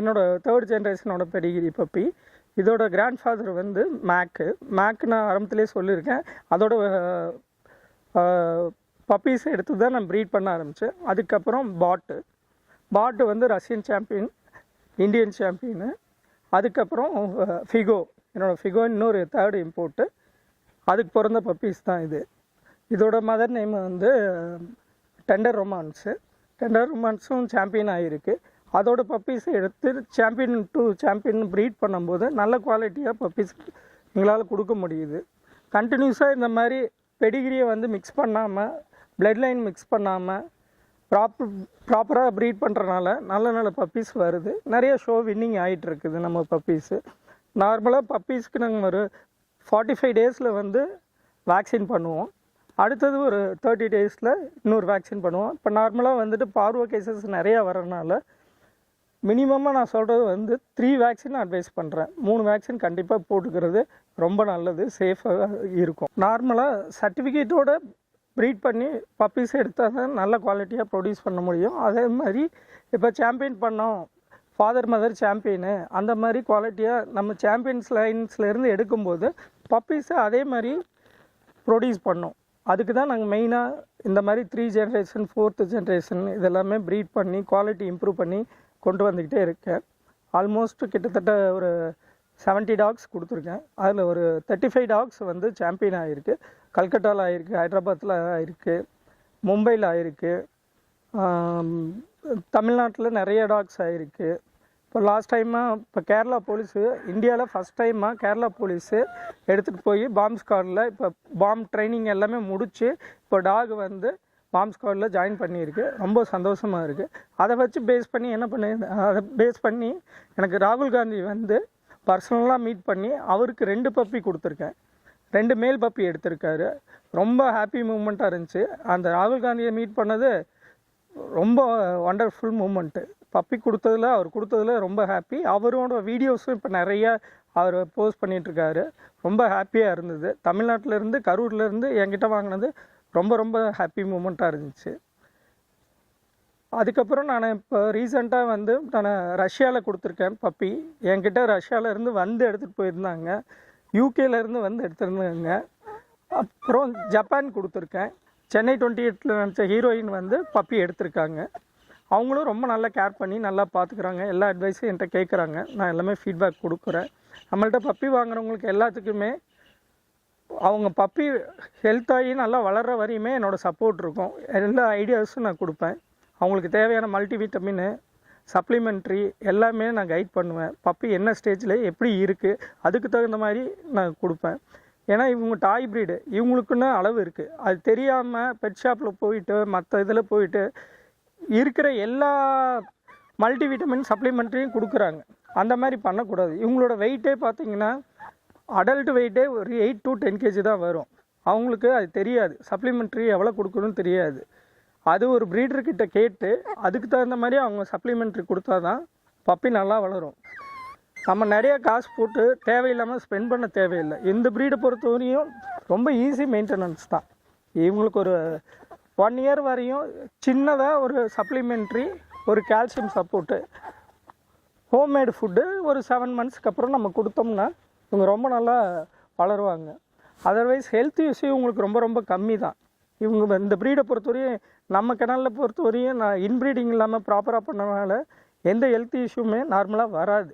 என்னோட third ஜென்ரேஷனோட Pedigree puppy. இதோட grand father வந்து மேக்கு நான் ஆரம்பத்திலே சொல்லியிருக்கேன். அதோட பப்பீஸ் எடுத்து தான் நான் ப்ரீட் பண்ண ஆரம்பித்தேன். அதுக்கப்புறம் பாட்டு வந்து ரஷ்யன் சாம்பியன், இந்தியன் சாம்பியனு. அதுக்கப்புறம் ஃபிகோ இன்னொரு தேர்ட் இம்போர்ட்டு. அதுக்கு பிறந்த பப்பீஸ் தான் இது. இதோட மதர் நேம் வந்து டெண்டர் ரொமான்ஸும் சாம்பியன் ஆகிருக்கு. அதோட பப்பீஸை எடுத்து சாம்பியன் ப்ரீட் பண்ணும்போது நல்ல குவாலிட்டியாக பப்பீஸ் எங்களால் கொடுக்க முடியுது. கண்டினியூஸாக இந்த மாதிரி பெடிகிரியை வந்து மிக்ஸ் பண்ணாமல், பிளட் லைன் மிக்ஸ் பண்ணாமல் ப்ராப்பராக ப்ரீட் பண்ணுறனால நல்ல பப்பீஸ் வருது. நிறைய ஷோ வின்னிங் ஆகிட்டுருக்குது நம்ம பப்பீஸு. நார்மலாக பப்பீஸ்க்கு நாங்கள் ஒரு 45 டேஸில் வந்து வேக்சின் பண்ணுவோம். அடுத்தது ஒரு 30 டேஸில் இன்னொரு வேக்சின் பண்ணுவோம். இப்போ நார்மலாக வந்துட்டு பார்வோ கேசஸ் நிறையா வரனால மினிமமாக நான் சொல்கிறது வந்து 3 வேக்சின் அட்வைஸ் பண்ணுறேன். 3 வேக்சின் கண்டிப்பாக போட்டுக்கிறது ரொம்ப நல்லது, சேஃபாக இருக்கும். நார்மலாக சர்டிஃபிகேட்டோட ப்ரீட் பண்ணி பப்பீஸ் எடுத்தால் தான் நல்ல குவாலிட்டியாக ப்ரொடியூஸ் பண்ண முடியும். அதே மாதிரி இப்போ சாம்பியன் பண்ணோம், ஃபாதர் மதர் சாம்பியனு, அந்த மாதிரி குவாலிட்டியாக நம்ம சாம்பியன்ஸ் லைன்ஸ்லேருந்து எடுக்கும்போது பப்பீஸை அதே மாதிரி ப்ரொடியூஸ் பண்ணோம். அதுக்கு தான் நாங்கள் மெயினாக இந்த மாதிரி 3 ஜென்ரேஷன் 4th ஜென்ரேஷன் இதெல்லாமே ப்ரீட் பண்ணி குவாலிட்டி இம்ப்ரூவ் பண்ணி கொண்டு வந்துக்கிட்டே இருக்கேன். ஆல்மோஸ்ட் கிட்டத்தட்ட ஒரு 70 டாக்ஸ் கொடுத்துருக்கேன். அதில் ஒரு 35 டாக்ஸ் வந்து சாம்பியன் ஆகிருக்கு. கல்கட்டாவில் ஆகிருக்கு, ஹைதராபாத்தில் ஆகிருக்கு, மும்பையில் ஆகிருக்கு, தமிழ்நாட்டில் நிறைய டாக்ஸ் ஆகிருக்கு. இப்போ லாஸ்ட் டைமாக இப்போ கேரளா போலீஸு, இந்தியாவில் ஃபஸ்ட் டைமாக கேரளா போலீஸு எடுத்துகிட்டு போய் பாம்ப் ஸ்குவாடில் இப்போ பாம்ப் ட்ரைனிங் எல்லாமே முடித்து இப்போ டாக் வந்து பாம்ப் ஸ்குவாடில் ஜாயின் பண்ணியிருக்கு. ரொம்ப சந்தோஷமாக இருக்குது. அதை வச்சு பேஸ் பண்ணி எனக்கு ராகுல் காந்தி வந்து பர்சனலாக மீட் பண்ணி அவருக்கு 2 பப்பி கொடுத்துருக்கேன். 2 மேல் பப்பி எடுத்திருக்காரு. ரொம்ப ஹாப்பி மூமெண்ட்டாக இருந்துச்சு. அந்த ராகுல் காந்தியை மீட் பண்ணது ரொம்ப வண்டர்ஃபுல் மூமெண்ட்டு. பப்பி அவர் கொடுத்ததில் ரொம்ப ஹாப்பி. அவரோட வீடியோஸும் இப்போ நிறையா அவர் போஸ்ட் பண்ணிகிட்ருக்காரு. ரொம்ப ஹாப்பியாக இருந்தது. தமிழ்நாட்டிலேருந்து கரூர்லேருந்து என்கிட்ட வாங்கினது ரொம்ப ஹாப்பி மூமெண்ட்டாக இருந்துச்சு. அதுக்கப்புறம் நான் இப்போ ரீசெண்டாக வந்து நான் ரஷ்யாவில் கொடுத்துருக்கேன் பப்பி. என்கிட்ட ரஷ்யாவிலேருந்து வந்து எடுத்துகிட்டு போயிருந்தாங்க, யூகேலேருந்து வந்து எடுத்துருந்தாங்க. அப்புறம் ஜப்பான் கொடுத்துருக்கேன். சென்னை 28ல் நினச்ச ஹீரோயின் வந்து பப்பி எடுத்திருக்காங்க. அவங்களும் ரொம்ப நல்லா கேர் பண்ணி நல்லா பார்த்துக்குறாங்க. எல்லா அட்வைஸும் என்கிட்ட கேட்குறாங்க. நான் எல்லாமே ஃபீட்பேக் கொடுக்குறேன். நம்மள்ட்ட பப்பி வாங்குறவங்களுக்கு எல்லாத்துக்குமே அவங்க பப்பி ஹெல்த்தாகி நல்லா வளர்கிற வரையுமே என்னோடய சப்போர்ட் இருக்கும். எல்லா ஐடியாஸும் நான் கொடுப்பேன். அவங்களுக்கு தேவையான மல்டிவிட்டமின், சப்ளிமெண்ட்ரி எல்லாமே நான் கைட் பண்ணுவேன். பப்பி என்ன ஸ்டேஜில் எப்படி இருக்குது அதுக்கு தகுந்த மாதிரி நான் கொடுப்பேன். ஏன்னா இவங்க டாய் ப்ரீடு, இவங்களுக்குன்னு அளவு இருக்குது. அது தெரியாமல் பெட் ஷாப்பில் போயிட்டு மற்ற இதில் போயிட்டு இருக்கிற எல்லா மல்டிவிட்டமின் சப்ளிமெண்ட்ரியும் கொடுக்குறாங்க. அந்த மாதிரி பண்ணக்கூடாது. இவங்களோட வெயிட்டே பார்த்திங்கன்னா அடல்ட் வெயிட்டே ஒரு 8 to 10 kg தான் வரும். அவங்களுக்கு அது தெரியாது, சப்ளிமெண்ட்ரி எவ்வளோ கொடுக்கணும்னு தெரியாது. அது ஒரு ப்ரீடர்கிட்ட கேட்டு அதுக்கு தகுந்த மாதிரி அவங்க சப்ளிமெண்ட்ரி கொடுத்தா தான் பப்பி நல்லா வளரும். நம்ம நிறைய காசு போட்டு தேவையில்லாமல் ஸ்பெண்ட் பண்ண தேவையில்லை. இந்த ப்ரீடை பொறுத்தவரையும் ரொம்ப ஈஸி மெயின்டெனன்ஸ் தான். இவங்களுக்கு ஒரு 1 year வரையும் சின்னதாக ஒரு சப்ளிமெண்ட்ரி, ஒரு கால்சியம் சப்போர்ட்டு, ஹோம்மேடு ஃபுட்டு ஒரு 7 monthsக்கு அப்புறம் நம்ம கொடுத்தோம்னா இவங்க ரொம்ப நல்லா வளருவாங்க. அதர்வைஸ் ஹெல்த் இஷ்யூ இவங்களுக்கு ரொம்ப கம்மி தான். இவங்க இந்த ப்ரீடை பொறுத்தவரையும் நம்ம கெனாலில் பொறுத்தவரையும் நான் இன்ப்ரீடிங் இல்லாமல் ப்ராப்பராக பண்ணனால எந்த ஹெல்த் இஷ்யூமே நார்மலாக வராது.